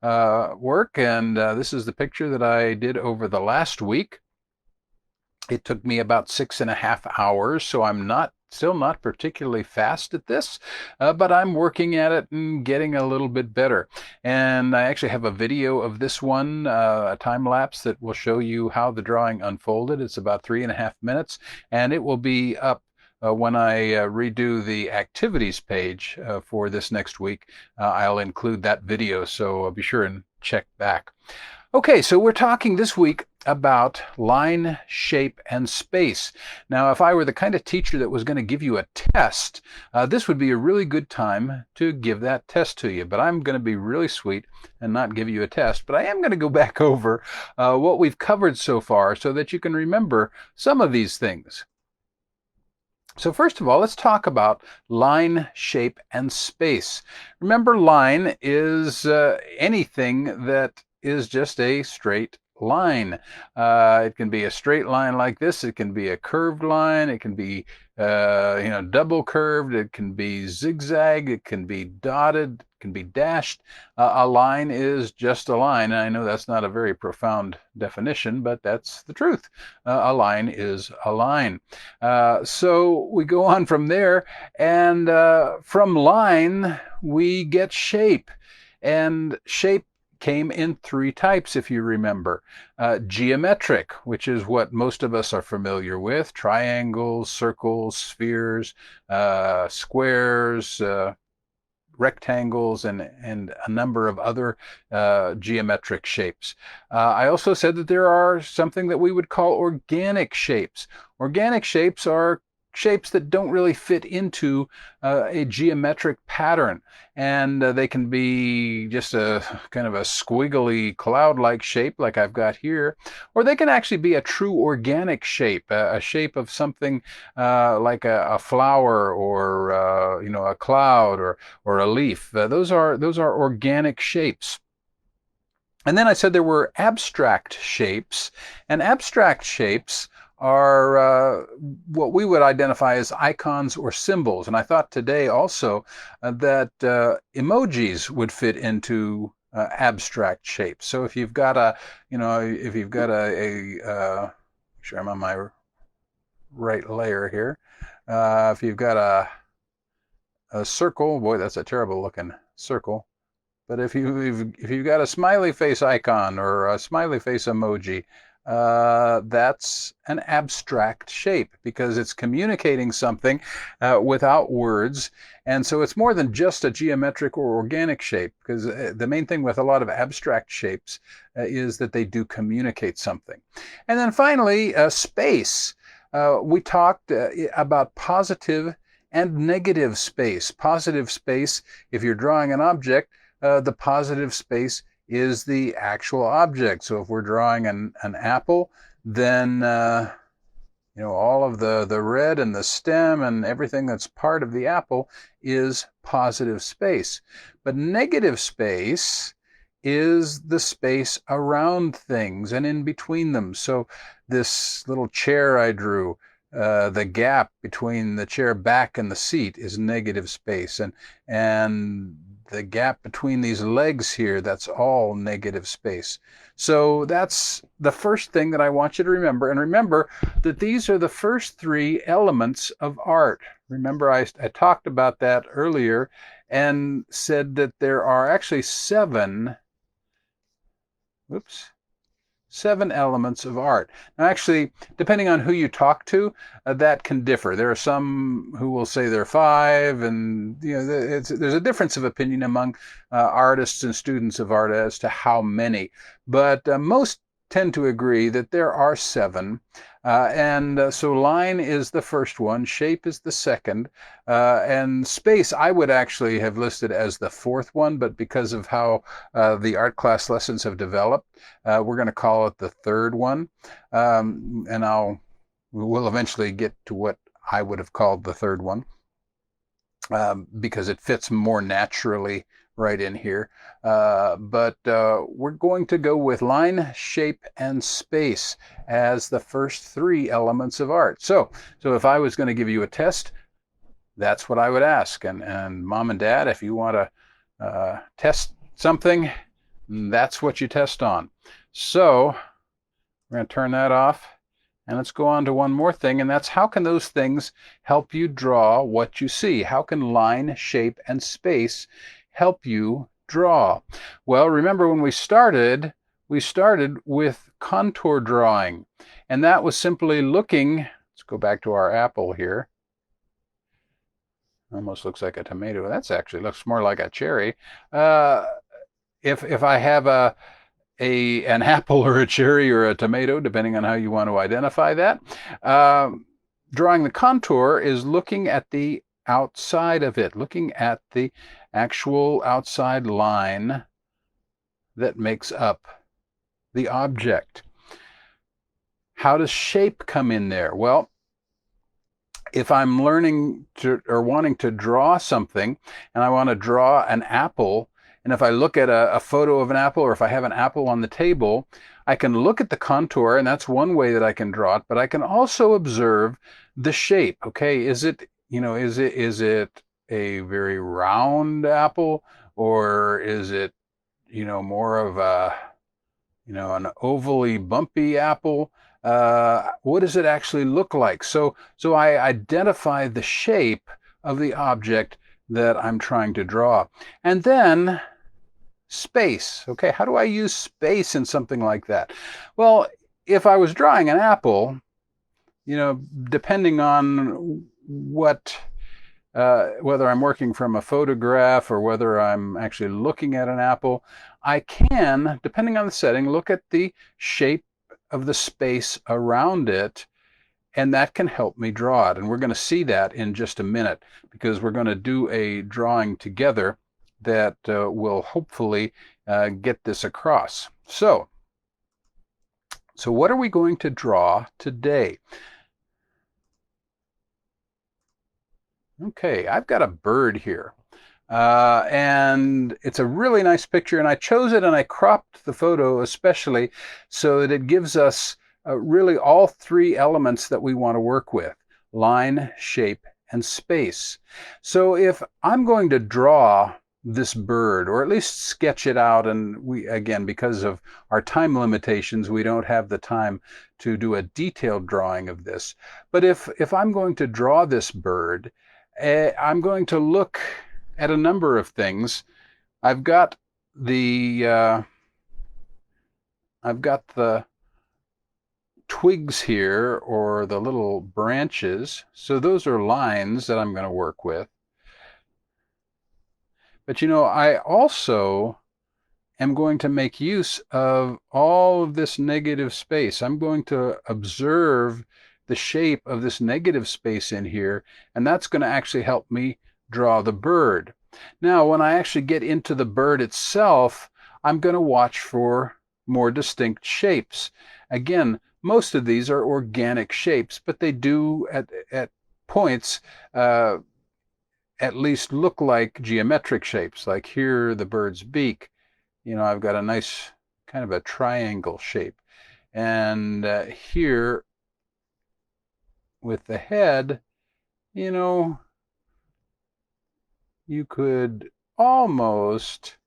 work, and this is the picture that I did over the last week. It took me about 6.5 hours, so I'm still not particularly fast at this, but I'm working at it and getting a little bit better. And I actually have a video of this one, a time lapse that will show you how the drawing unfolded. It's about 3.5 minutes, and it will be up when I redo the activities page for this next week. I'll include that video, so be sure and check back. Okay, so we're talking this week about line, shape, and space. Now, if I were the kind of teacher that was going to give you a test, this would be a really good time to give that test to you. But I'm going to be really sweet and not give you a test. But I am going to go back over what we've covered so far so that you can remember some of these things. So first of all, let's talk about line, shape, and space. Remember, line is anything that is just a straight line. It can be a straight line like this. It can be a curved line. It can be double curved. It can be zigzag. It can be dotted. It can be dashed. A line is just a line. And I know that's not a very profound definition, but that's the truth. A line is a line. So we go on from there, and from line we get shape. And shape came in three types, if you remember. Geometric, which is what most of us are familiar with: triangles, circles, spheres, squares, rectangles, and a number of other geometric shapes. I also said that there are something that we would call organic shapes. Organic shapes are shapes that don't really fit into a geometric pattern, and they can be just a kind of a squiggly cloud-like shape like I've got here, or they can actually be a true organic shape, a shape of something like a flower, or a cloud, or a leaf. Those are organic shapes. And then I said there were abstract shapes, and abstract shapes are what we would identify as icons or symbols. And I thought today also that emojis would fit into abstract shapes. So if you've got sure I'm on my right layer here. If you've got a circle, boy, that's a terrible looking circle. But if you've got a smiley face icon or a smiley face emoji, that's an abstract shape because it's communicating something without words. And so it's more than just a geometric or organic shape, because the main thing with a lot of abstract shapes is that they do communicate something. And then finally, space. We talked about positive and negative space. Positive space, if you're drawing an object, the positive space is the actual object. So if we're drawing an apple, then all of the red and the stem and everything that's part of the apple is positive space. But negative space is the space around things and in between them. So this little chair I drew, the gap between the chair back and the seat is negative space, and the gap between these legs here, that's all negative space. So that's the first thing that I want you to remember. And remember that these are the first three elements of art. Remember, I talked about that earlier and said that there are actually seven elements of art. Now, actually, depending on who you talk to, that can differ. There are some who will say there are five, and there's a difference of opinion among artists and students of art as to how many. But most tend to agree that there are seven. So line is the first one, shape is the second, and space I would actually have listed as the fourth one, but because of how the art class lessons have developed, we're going to call it the third one. And we'll eventually get to what I would have called the third one, because it fits more naturally right in here. But we're going to go with line, shape, and space as the first three elements of art. So if I was going to give you a test, that's what I would ask. And mom and dad, if you want to test something, And that's what you test on. So we're going to turn that off. And let's go on to one more thing, and that's how can those things help you draw what you see? How can line, shape, and space help you draw? Well, remember when we started with contour drawing, and that was simply looking, let's go back to our apple here. Almost looks like a tomato. That's actually looks more like a cherry. If I have an apple or a cherry or a tomato, depending on how you want to identify that. Drawing the contour is looking at the outside of it, looking at the actual outside line that makes up the object. How does shape come in there? Well, if I'm learning to or wanting to draw something and I want to draw an apple, and if I look at a photo of an apple, or if I have an apple on the table, I can look at the contour, and that's one way that I can draw it, but I can also observe the shape. Okay, is it a very round apple, or is it more of a an ovally bumpy apple? What does it actually look like? So I identify the shape of the object that I'm trying to draw. And then space. Okay, how do I use space in something like that? Well, if I was drawing an apple, depending on whether I'm working from a photograph or whether I'm actually looking at an apple, I can, depending on the setting, look at the shape of the space around it, and that can help me draw it. And we're going to see that in just a minute, because we're going to do a drawing together that will hopefully get this across. So what are we going to draw today? Okay, I've got a bird here. And it's a really nice picture, and I chose it and I cropped the photo especially so that it gives us really all three elements that we want to work with: line, shape, and space. So if I'm going to draw this bird, or at least sketch it out, and again, because of our time limitations, we don't have the time to do a detailed drawing of this. But if I'm going to draw this bird, I'm going to look at a number of things. I've got the twigs here, or the little branches. So those are lines that I'm going to work with. But I also am going to make use of all of this negative space. I'm going to observe the shape of this negative space in here, and that's going to actually help me draw the bird. Now, when I actually get into the bird itself, I'm going to watch for more distinct shapes. Again, most of these are organic shapes, but they do at points at least look like geometric shapes. Like here, the bird's beak, I've got a nice kind of a triangle shape. And here with the head, you could almost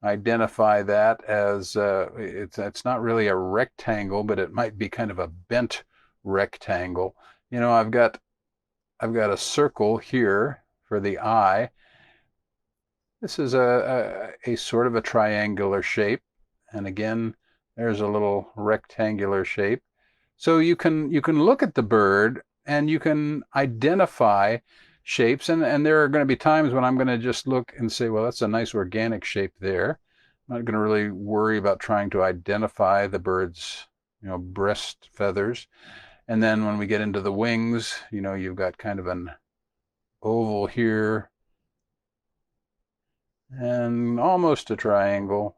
identify that as it's not really a rectangle, but it might be kind of a bent rectangle. I've got a circle here for the eye. This is a sort of a triangular shape, and again, there's a little rectangular shape. So you can look at the bird and you can identify shapes, and there are going to be times when I'm going to just look and say, well, that's a nice organic shape there. I'm not going to really worry about trying to identify the bird's breast feathers. And then when we get into the wings, you've got kind of an oval here and almost a triangle.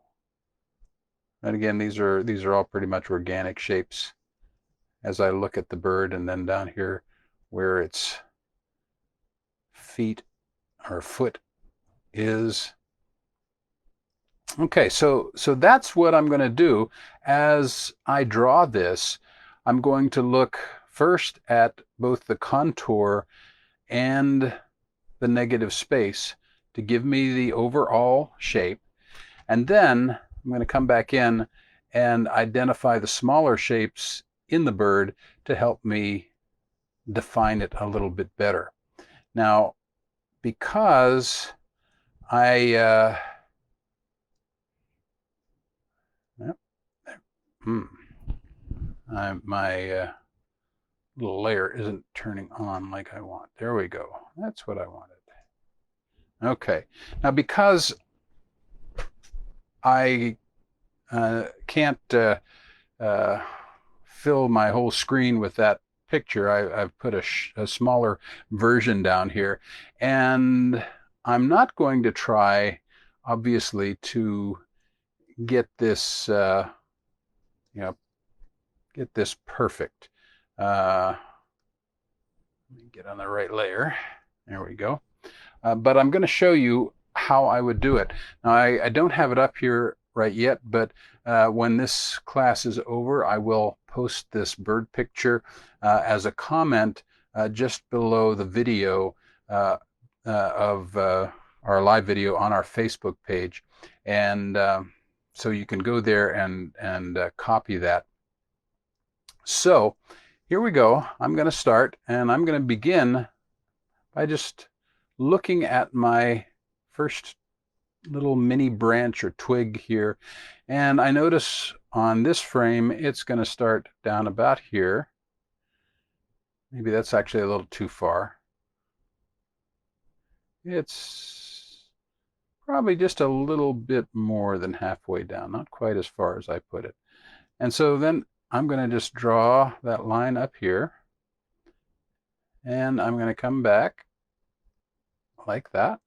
And again, these are all pretty much organic shapes as I look at the bird. And then down here where its feet or foot is. Okay, so that's what I'm going to do. As I draw this, I'm going to look first at both the contour and the negative space to give me the overall shape. And then I'm going to come back in and identify the smaller shapes in the bird to help me define it a little bit better. Now, because I my little layer isn't turning on like I want. There we go. That's what I wanted. Okay. Now, because I can't fill my whole screen with that picture, I've put a smaller version down here. And I'm not going to try, obviously, to get this, get this perfect. Let me get on the right layer. There we go. But I'm going to show you how I would do it. Now, I don't have it up here right yet, but when this class is over, I will post this bird picture as a comment just below the video of our live video on our Facebook page. And so you can go there and copy that. So here we go. I'm going to start, and I'm going to begin by just looking at my first little mini branch or twig here. And I notice on this frame, it's going to start down about here. Maybe that's actually a little too far. It's probably just a little bit more than halfway down, not quite as far as I put it. And so then I'm going to just draw that line up here. And I'm going to come back like that.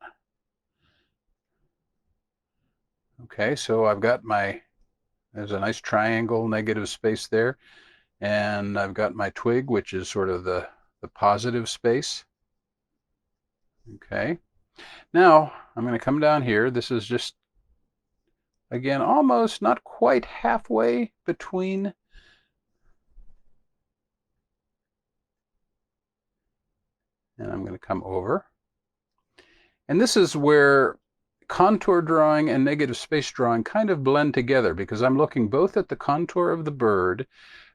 Okay, so I've got there's a nice triangle negative space there. And I've got my twig, which is sort of the positive space. Okay. Now, I'm going to come down here. This is just, again, almost not quite halfway between. And I'm going to come over. And this is where contour drawing and negative space drawing kind of blend together, because I'm looking both at the contour of the bird,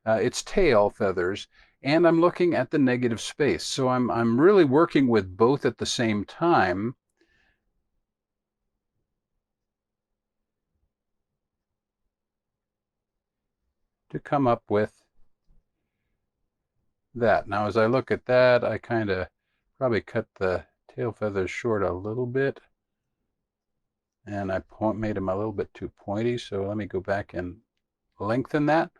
its tail feathers, and I'm looking at the negative space. So I'm really working with both at the same time. To come up with that. Now, as I look at that, I kind of probably cut the tail feathers short a little bit. And I made them a little bit too pointy, so let me go back and lengthen that.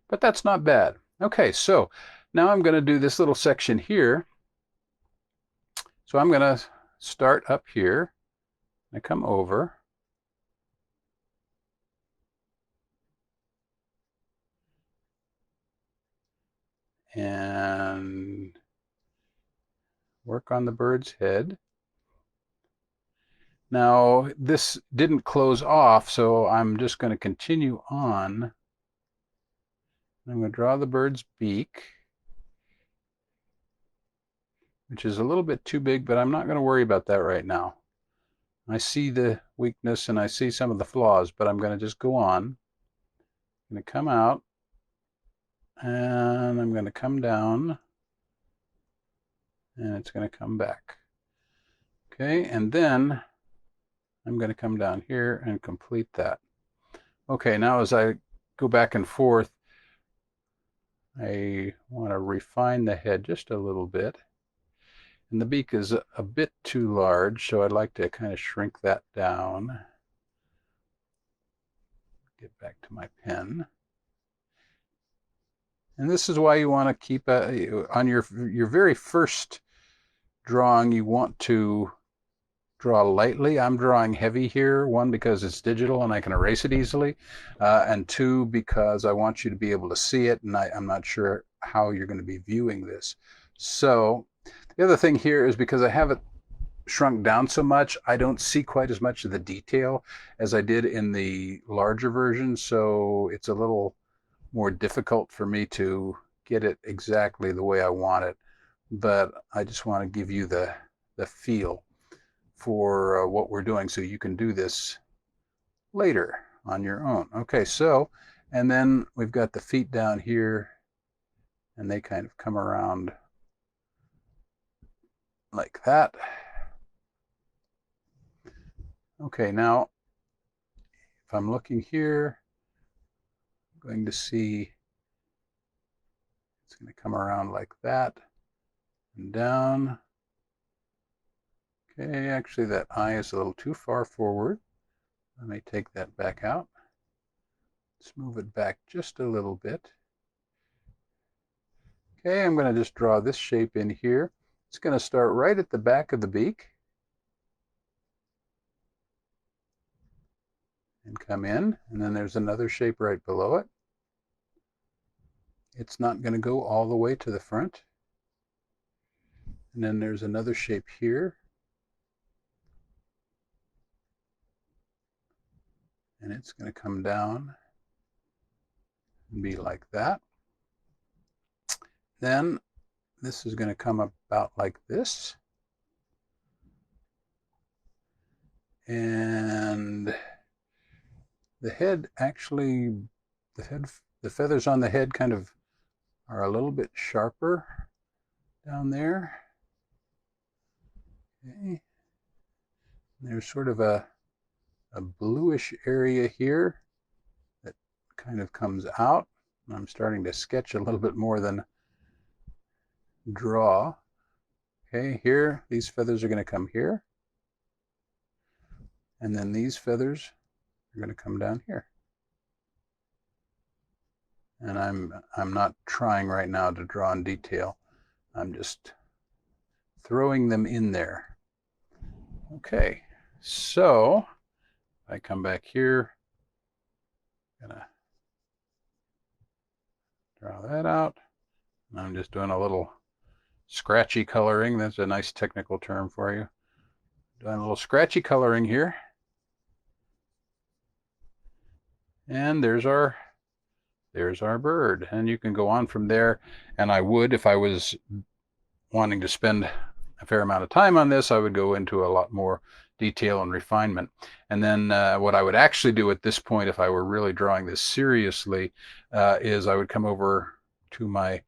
But that's not bad. Okay, so now I'm going to do this little section here. So I'm going to start up here. I come over. And work on the bird's head. Now, this didn't close off, so I'm just going to continue on. I'm going to draw the bird's beak, which is a little bit too big, but I'm not going to worry about that right now. I see the weakness and I see some of the flaws, but I'm going to just go on. I'm going to come out, and I'm going to come down, and it's going to come back. Okay, and then I'm going to come down here and complete that. Okay, now as I go back and forth, I want to refine the head just a little bit. And the beak is a bit too large, so I'd like to kind of shrink that down. Get back to my pen. And this is why you want to keep on your very first drawing, you want to draw lightly. I'm drawing heavy here, one, because it's digital and I can erase it easily, and two, because I want you to be able to see it, and I'm not sure how you're going to be viewing this. So the other thing here is, because I have it shrunk down so much, I don't see quite as much of the detail as I did in the larger version, so it's a little more difficult for me to get it exactly the way I want it. But I just want to give you the feel for what we're doing, so you can do this later on your own. Okay, so, and then we've got the feet down here, and they kind of come around like that. Okay, now if I'm looking here, I'm going to see it's going to come around like that and down. Okay, actually that eye is a little too far forward. Let me take that back out. Let's move it back just a little bit. Okay, I'm going to just draw this shape in here. It's going to start right at the back of the beak and come in, and then there's another shape right below it. It's not going to go all the way to the front. And then there's another shape here. And it's going to come down and be like that. Then this is going to come about like this. And the head actually, the feathers on the head kind of are a little bit sharper down there. Okay. There's sort of a bluish area here that kind of comes out. I'm starting to sketch a little bit more than draw. Okay, here, these feathers are going to come here. And then these feathers are going to come down here. And I'm not trying right now to draw in detail. I'm just throwing them in there. Okay, so I come back here, gonna draw that out. And I'm just doing a little scratchy coloring. That's a nice technical term for you. Doing a little scratchy coloring here. And there's our bird. And you can go on from there. And I would, if I was wanting to spend a fair amount of time on this, I would go into a lot more detail and refinement. And then what I would actually do at this point, if I were really drawing this seriously, is I would come over to my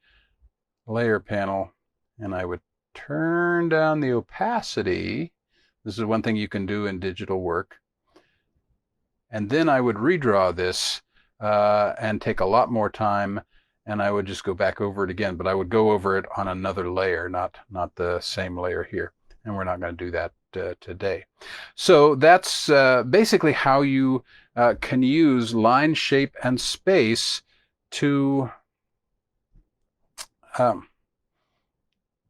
layer panel and I would turn down the opacity. This is one thing you can do in digital work. And then I would redraw this and take a lot more time, and I would just go back over it again, but I would go over it on another layer, not the same layer here. And we're not going to do that today. So that's basically how you can use line, shape, and space to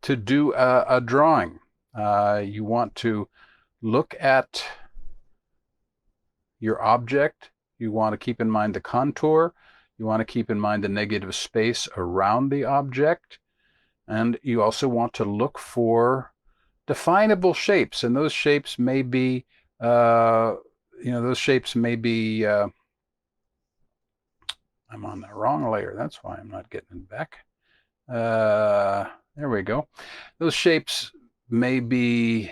do a drawing. You want to look at your object. You want to keep in mind the contour. You want to keep in mind the negative space around the object. And you also want to look for definable shapes. And those shapes may be, I'm on the wrong layer. That's why I'm not getting it back. There we go. Those shapes may be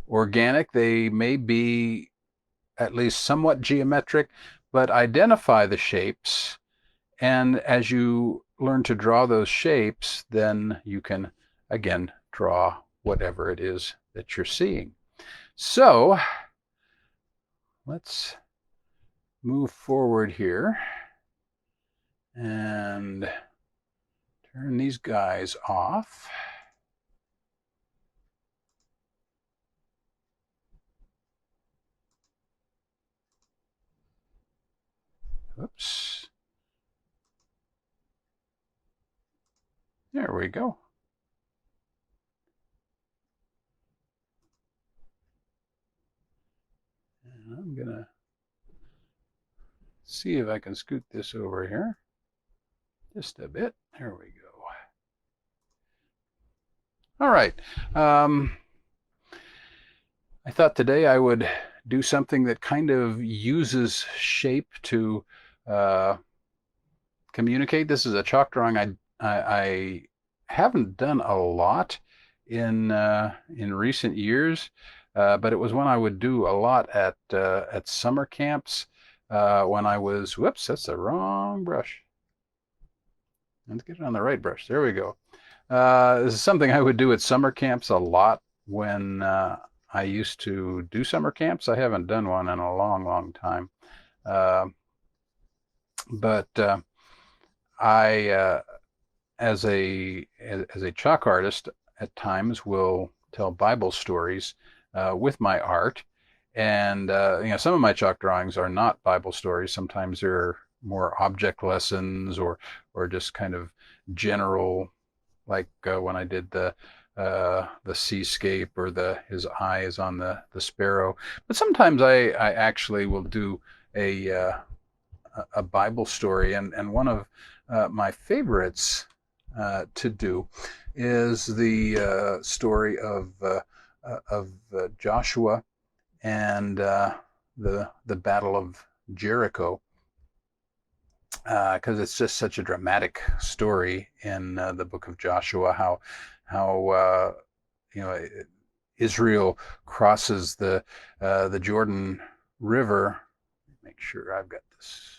organic. They may be at least somewhat geometric, but identify the shapes. And as you learn to draw those shapes, then you can, again, draw whatever it is that you're seeing. So let's move forward here and turn these guys off. Oops. There we go. And I'm going to see if I can scoot this over here just a bit. There we go. All right. I thought today I would do something that kind of uses shape to communicate. This is a chalk drawing I haven't done a lot in recent years, but it was one I would do a lot at summer camps. when I was, whoops, that's the wrong brush. Let's get it on the right brush. There we go. This is something I would do at summer camps a lot when I used to do summer camps. I haven't done one in a long, long time. Uh, but I, as a chalk artist, at times will tell Bible stories with my art, and some of my chalk drawings are not Bible stories. Sometimes they're more object lessons or just kind of general, like when I did the seascape or his eyes on the sparrow. But sometimes I actually will do a uh, a Bible story, and one of my favorites to do is the story of Joshua and the Battle of Jericho, because it's just such a dramatic story in the book of Joshua. How you know Israel crosses the Jordan River. Make sure I've got this.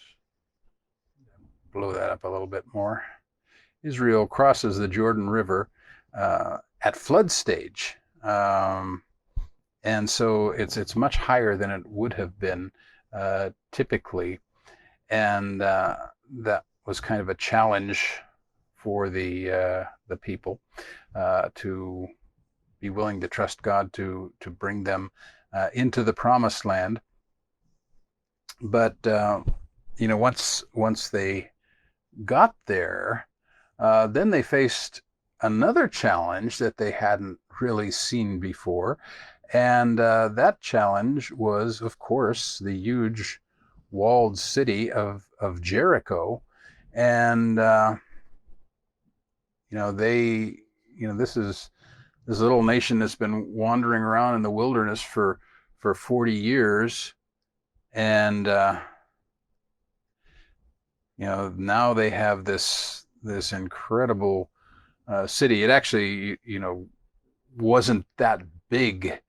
Blow that up a little bit more. Israel crosses the Jordan River at flood stage, and so it's much higher than it would have been typically, and that was kind of a challenge for the people to be willing to trust God to bring them into the promised land. But once they got there, then they faced another challenge that they hadn't really seen before. And that challenge was, of course, the huge walled city of Jericho. And, this is this little nation that's been wandering around in the wilderness for 40 years. And, now they have this incredible city. It actually, wasn't that big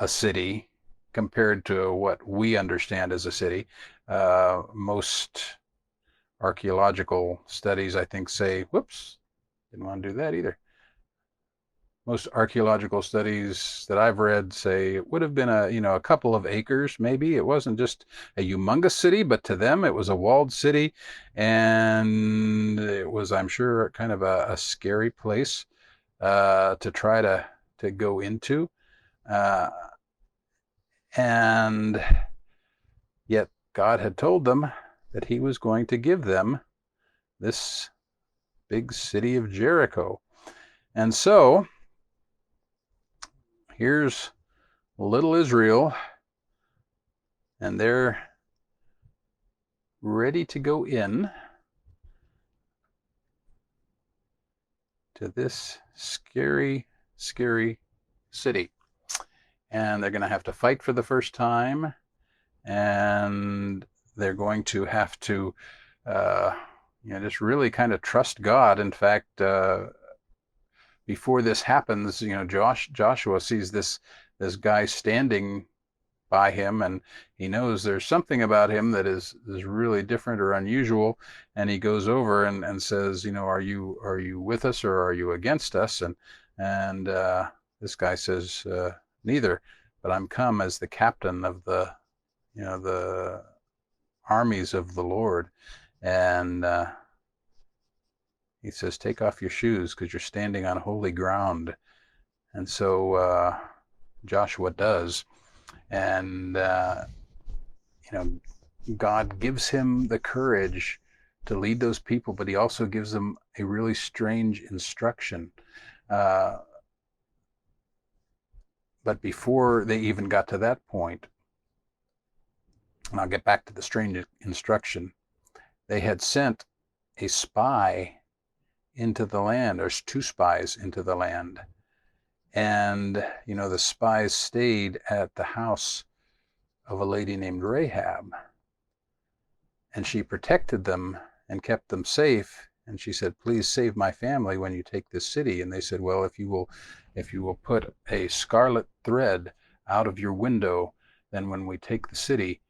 a city compared to what we understand as a city. Most archaeological studies, I think, say, whoops, didn't want to do that either. Most archaeological studies that I've read say it would have been a couple of acres, maybe. It wasn't just a humongous city, but to them it was a walled city, and it was, I'm sure, kind of a scary place to try to go into, and yet God had told them that He was going to give them this big city of Jericho, and so here's little Israel, and they're ready to go in to this scary, scary city. And they're going to have to fight for the first time, and they're going to have to just really kind of trust God. In fact, before this happens, Joshua sees this guy standing by him, and he knows there's something about him that is really different or unusual, and he goes over and says, are you with us or are you against us? And this guy says, neither, but I'm come as the captain of the armies of the Lord. And he says, take off your shoes because you're standing on holy ground. And so Joshua does. And, God gives him the courage to lead those people, but He also gives them a really strange instruction. But before they even got to that point, and I'll get back to the strange instruction, they had sent a spy into the land. There's two spies into the land. And, the spies stayed at the house of a lady named Rahab. And she protected them and kept them safe. And she said, please save my family when you take this city. And they said, well, if you will put a scarlet thread out of your window, then when we take the city,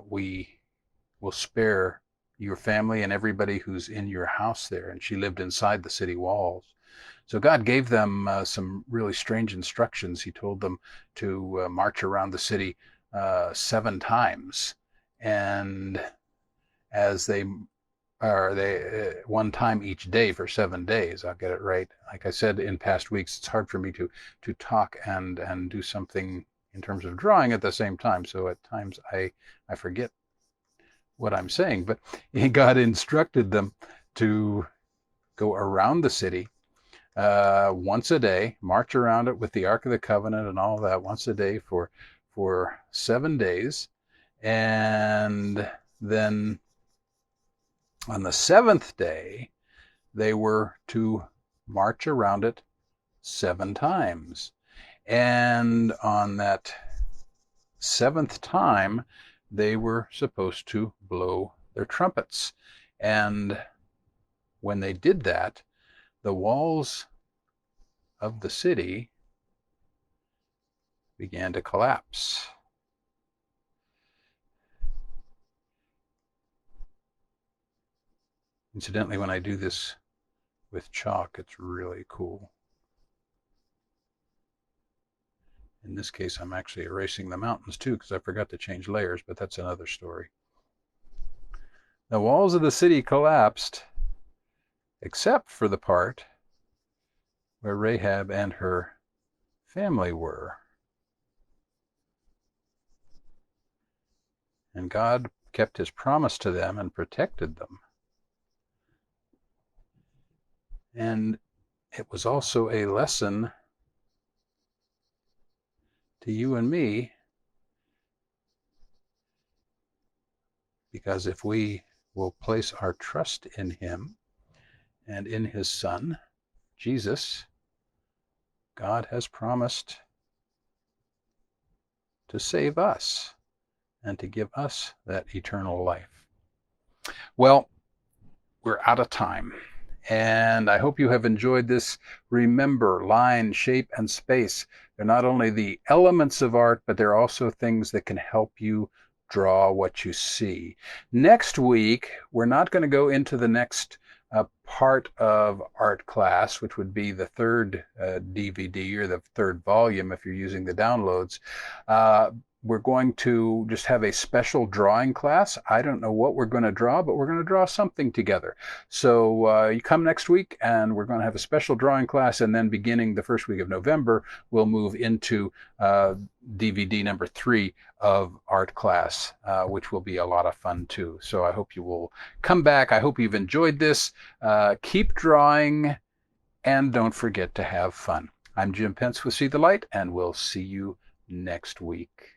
we will spare your family and everybody who's in your house there. And she lived inside the city walls. So God gave them some really strange instructions. He told them to march around the city 7 times. And as they one time each day for 7 days. I'll get it right. Like I said in past weeks, it's hard for me to talk and do something in terms of drawing at the same time. So at times I forget what I'm saying. But God instructed them to go around the city once a day, march around it with the Ark of the Covenant and all that once a day for 7 days, and then on the seventh day, they were to march around it 7 times. And on that seventh time, they were supposed to blow their trumpets. And when they did that, the walls of the city began to collapse. Incidentally, when I do this with chalk, it's really cool. In this case, I'm actually erasing the mountains too, because I forgot to change layers, but that's another story. The walls of the city collapsed, except for the part where Rahab and her family were. And God kept his promise to them and protected them. And it was also a lesson to you and me, because if we will place our trust in him and in his Son, Jesus, God has promised to save us and to give us that eternal life. Well, we're out of time. And I hope you have enjoyed this. Remember, line, shape, and space. They're not only the elements of art, but they're also things that can help you draw what you see. Next week, we're not going to go into the next part of art class, which would be the third DVD or the third volume if you're using the downloads. We're going to just have a special drawing class. I don't know what we're going to draw, but we're going to draw something together. So you come next week and we're going to have a special drawing class, and then beginning the first week of November, we'll move into DVD number 3 of art class, which will be a lot of fun too. So I hope you will come back. I hope you've enjoyed this. Keep drawing and don't forget to have fun. I'm Jim Pence with See the Light, and we'll see you next week.